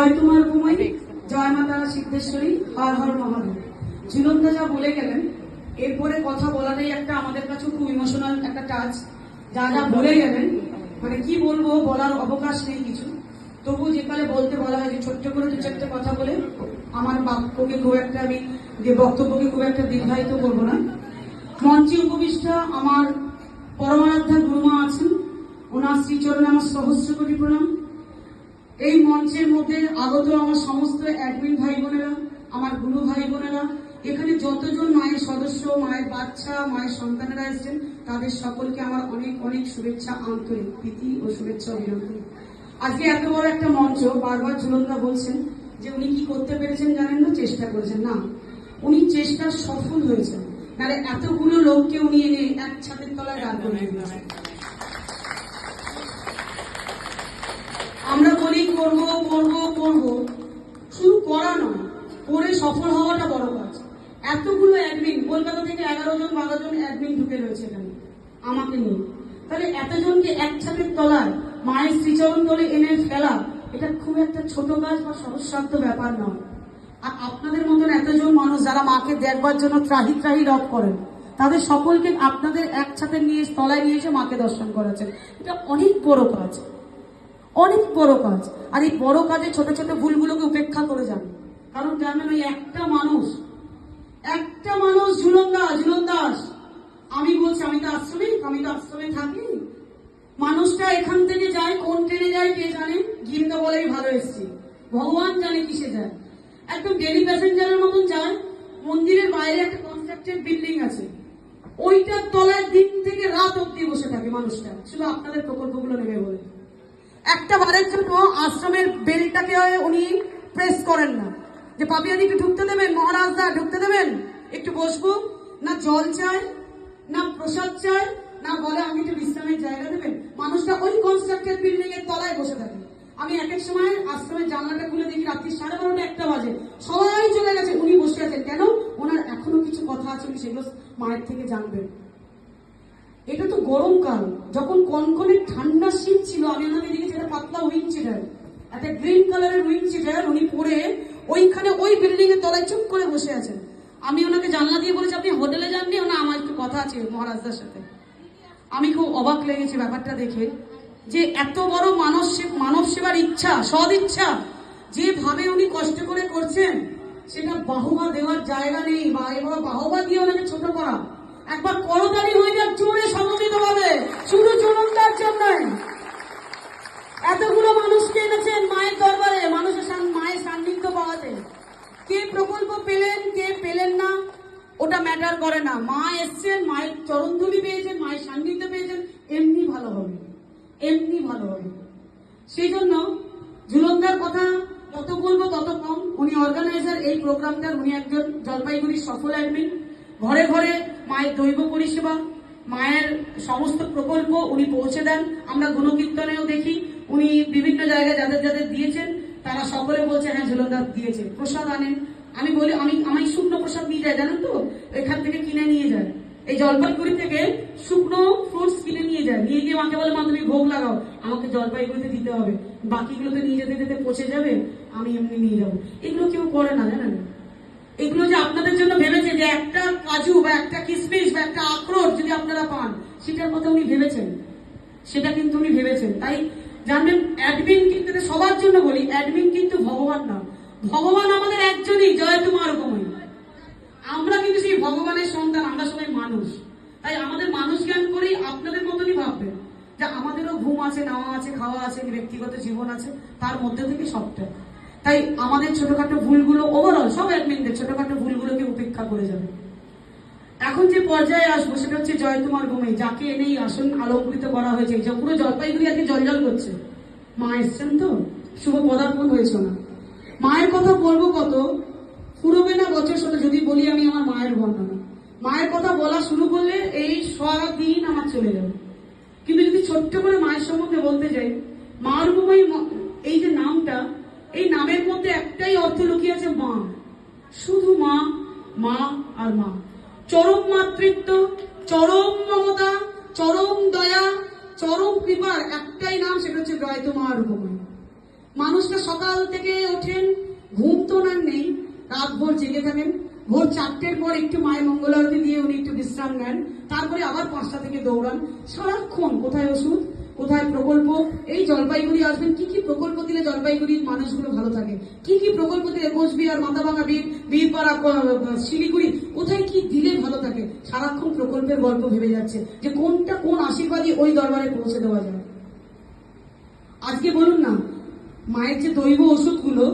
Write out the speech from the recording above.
জয় তোমার ভূমি, জয় মাতা সিদ্ধেশ্বরী, হর হর মহাদেব। ঝুলনদা যা বলে গেলেন, এরপরে কথা বলাটাই একটা আমাদের কাছে খুব ইমোশনাল একটা টাচ। যা যা বলে গেলেন, মানে কি বলবো, বলার অবকাশ নেই কিছু। তবু যেকালে বলতে বলা হয় যে ছোট্ট করে দু চারটে কথা বলে আমার বাক্যকে খুব একটা, আমি যে বক্তব্যকে খুব একটা দীর্ঘায়িত করবো না। মঞ্চে উপবিষ্ট আমার পরমারাধ্যা গুরুমা আছেন, ওনার শ্রীচরণে আমার সহস্র কোটি প্রণাম। এই মঞ্চের মধ্যে আগত আমার সমস্ত অ্যাডমিন ভাই বোনেরা, আমার গুরু ভাই বোনেরা, এখানে যতজন মায়ের সদস্য, মায়ের বাচ্চা, মায়ের সন্তানেরা এসেছেন, তাদের সকলকে আমার অনেক অনেক শুভেচ্ছা, আন্তরিক প্রীতি ও শুভেচ্ছা অভিনন্দন। আজকে এত বড় একটা মঞ্চ, বারবার ঝুলনদা বলছেন যে উনি কি করতে পেরেছেন জানেন না, চেষ্টা করেছেন। না, উনি চেষ্টা সফল হয়েছেন, নাহলে এতগুলো লোককে উনি এনে এক ছাদের তলায় দাঁড় করিয়ে দিয়েছেন। আমরা বলি করবো করবো করবো, শুধু করা নয়, করে সফল হওয়াটা বড় কাজ। এতগুলো অ্যাডমিন, কলকাতা থেকে 11 জন 12 জন অ্যাডমিন ঢুকে রয়েছে এখানে আমাকে নিয়ে। তাহলে এতজনকে এক ছাদের তলায় মায়ের শ্রীচরণ তলে এনে ফেলা, এটা খুব একটা ছোট কাজ বা সহজসাধ্য ব্যাপার নয়। আর আপনাদের মতন এতজন মানুষ যারা মাকে দেখবার জন্য ত্রাহি ত্রাহি রব করেন, তাদের সকলকে আপনাদের এক ছাদের নিয়ে তলায় নিয়ে এসে মাকে দর্শন করাচ্ছেন, এটা অনেক বড় কাজ, অনেক বড় কাজ। আর এই বড় কাজে ছোট ছোট ভুলগুলোকে উপেক্ষা করে যান, কারণ জানেন ওই একটা মানুষ ঝুলনদাস, আমি বলছি, আমি তো আশ্রমে থাকি। মানুষটা এখান থেকে যায়, কোন ট্রেনে যায় কে জানে, গিন্দা বলেই ভালো এসছি, ভগবান জানে কিসে যায়। একদম ডেলি প্যাসেঞ্জারের মতন যায়। মন্দিরের বাইরে একটা কনস্ট্রাক্টেড বিল্ডিং আছে, ওইটার তলায় দিন থেকে রাত অব্দি বসে থাকে মানুষটা, শুধু আপনাদের প্রকল্পগুলো নেবে বলে। একটা বারের জন্য আশ্রমের বেলটাকে উনি প্রেস করেন না, যে পাপিয়াদিকে ঢুকতে দেবেন, মহারাজদা ঢুকতে দেবেন, একটু বসবো না, জল চায় না, প্রসাদ চায় না, বলে আমি একটু বিশ্রামের জায়গা দেবেন। মানুষটা ওই কনস্ট্রাক্টেড বিল্ডিং এর তলায় বসে থাকে। আমি এক এক সময় আশ্রমের জানলাটা খুলে দেখি রাত্রি 12:30 1টা বাজে, সবাই চলে গেছে, উনি বসে আছেন। কেন? ওনার এখনো কিছু কথা আছে, উনি সেগুলো মায়ের থেকে জানবেন। এটা তো গরমকাল, যখন কনকনে ঠান্ডা শীত ছিল, আমি ওনাকে দেখেছি একটা পাতলা উইং চিটার, একটা গ্রিন কালারের উইং চিটার উনি পরে ওইখানে ওই বিল্ডিং এর তলায় চুপ করে বসে আছেন। আমি ওনাকে জানলা দিয়ে বলেছি, আপনি হোটেলে যাননি? না, আমার একটু কথা আছে মহারাজদার সাথে। আমি খুব অবাক লেগেছি ব্যাপারটা দেখে, যে এত বড় মানব সেবার ইচ্ছা, সদ ইচ্ছা, যেভাবে উনি কষ্ট করে করছেন, সেটা বাহবা দেওয়ার জায়গা নেই, বা এবার বাহবা দিয়ে ওনাকে ছোট করা। একবার করতালি হয়ে যাক জোরে সমবেত ভাবে, শুধু ঝুলনদার জন্য। এতগুলো মানুষকে এনেছেন মায়ের দরবারে, মায়ের সান্নিধ্য পাওয়াতে। কে প্রকল্প পেলেন, কে পেলেন না, ওটা ম্যাটার করে না। মা এসছেন, মায়ের চরণধুলি পেয়েছেন, মায়ের সান্নিধ্য পেয়েছেন, এমনি ভালো হবে, এমনি ভালো হবে। সেই জন্য ঝুলনদার কথা যত বলবো তত কম। উনি অর্গানাইজার এই প্রোগ্রামটার, উনি একজন জলপাইগুড়ির সফল অ্যাডমিন। ঘরে ঘরে মায়ের দৈব পরিষেবা, মায়ের সমস্ত প্রকল্প উনি পৌঁছে দেন। আমরা গুণকীর্তনেও দেখি উনি বিভিন্ন জায়গায় যাদের যাদের দিয়েছেন, তারা সকলে বলছে হ্যাঁ ঝুলনদা দিয়েছে। প্রসাদ আনেন, আমি বলি আমি শুকনো প্রসাদ নিয়ে যাই, জানেন তো, এখান থেকে কিনে নিয়ে যায়। এই জলপাইগুড়ি থেকে শুকনো ফ্রুটস কিনে নিয়ে যায়, নিয়ে গিয়ে মাকে বলে, মা তুমি ভোগ লাগাও, আমাকে জলপাইগুড়িতে দিতে হবে, বাকিগুলো তো নিয়ে যেতে যেতে পচে যাবে, আমি এমনি নিয়ে যাবো। এগুলো কেউ করে না, জানেন। এগুলো যে আপনাদের জন্য ভেবেছে, যে একটা কাজু বা একটা কিশমিশ বা একটা আখরোট যদি আপনারা পান, সেটার কথা উনি ভেবেছেন, সেটা কিন্তু উনি ভেবেছেন। তাই জানবেন, অ্যাডমিন কিন্তু, সবার জন্য বলি, অ্যাডমিন কিন্তু ভগবান না। ভগবান আমাদের একজনই, জয় তোমার ভূমি। আমরা কিন্তু সেই ভগবানের সন্তান, আমরা সবাই মানুষ। তাই আমাদের মানুষ জ্ঞান করেই আপনাদের মতনই ভাববেন, যে আমাদেরও ঘুম আছে, নাওয়া আছে, খাওয়া আছে, ব্যক্তিগত জীবন আছে, তার মধ্যে থেকে সবটা। তাই আমাদের ছোটখাটো ভুলগুলো, ওভারঅল সব অ্যাডমিনদের ছোটখাটো ভুলগুলোকে উপেক্ষা করে যাবে। এখন যে পর্যায়ে আসবো সেটা হচ্ছে জয় তোমার ভূমি, যাকে এনেই আসন আলোকৃত করা হয়েছে। পুরো জলপাইগুড়ি আজকে জলজল করছে। মা এসছেন তো, শুভ পদার্পণ হয়েছে না। মায়ের কথা বলবো কত, ফুরবে না বছর শত যদি বলি আমি আমার মায়ের বর্ণনা। মায়ের কথা বলা শুরু করলে এই সারাদিন আমার চলে যাবে। কিন্তু যদি ছোট্ট করে মায়ের সম্বন্ধে বলতে যাই, মার ভূমি, এই যে নামটা, এই নামের মধ্যে একটাই অর্থ লুকিয়ে আছে, মা। শুধু মা, মা আর মা। চরম মাতৃত্ব, চরম মমতা, চরম দয়া, চরম কৃপার একটাই নাম, সেটা হচ্ছে জয় তোমার ভূমি। মানুষটা সকাল থেকে ওঠে রাত ভোর জেগে থাকেন, ভোর 4টের পর একটু মায়ের মঙ্গল আরতি দিয়ে উনি একটু বিশ্রাম নেন, তারপরে আবার 5টা থেকে দৌড়ান। সারাক্ষণ কোথায় ওষুধ, কোথায় প্রকল্প, এই জলপাইগুড়ি আসবেন, কি কি প্রকল্প দিলে জলপাইগুড়ির মানুষগুলো ভালো থাকে, কি কি প্রকল্প দিলে কোচবিহার, মাথাভাঙা, বীরপাড়া, শিলিগুড়ি, কোথায় কি দিলে ভালো থাকে, সারাক্ষণ প্রকল্পের গল্প ভেবে যাচ্ছে যে কোনটা কোন আশীর্বাদই ওই দরবারে পৌঁছে দেওয়া যায়। আজকে বলুন না, মায়ের যে দৈব ওষুধগুলো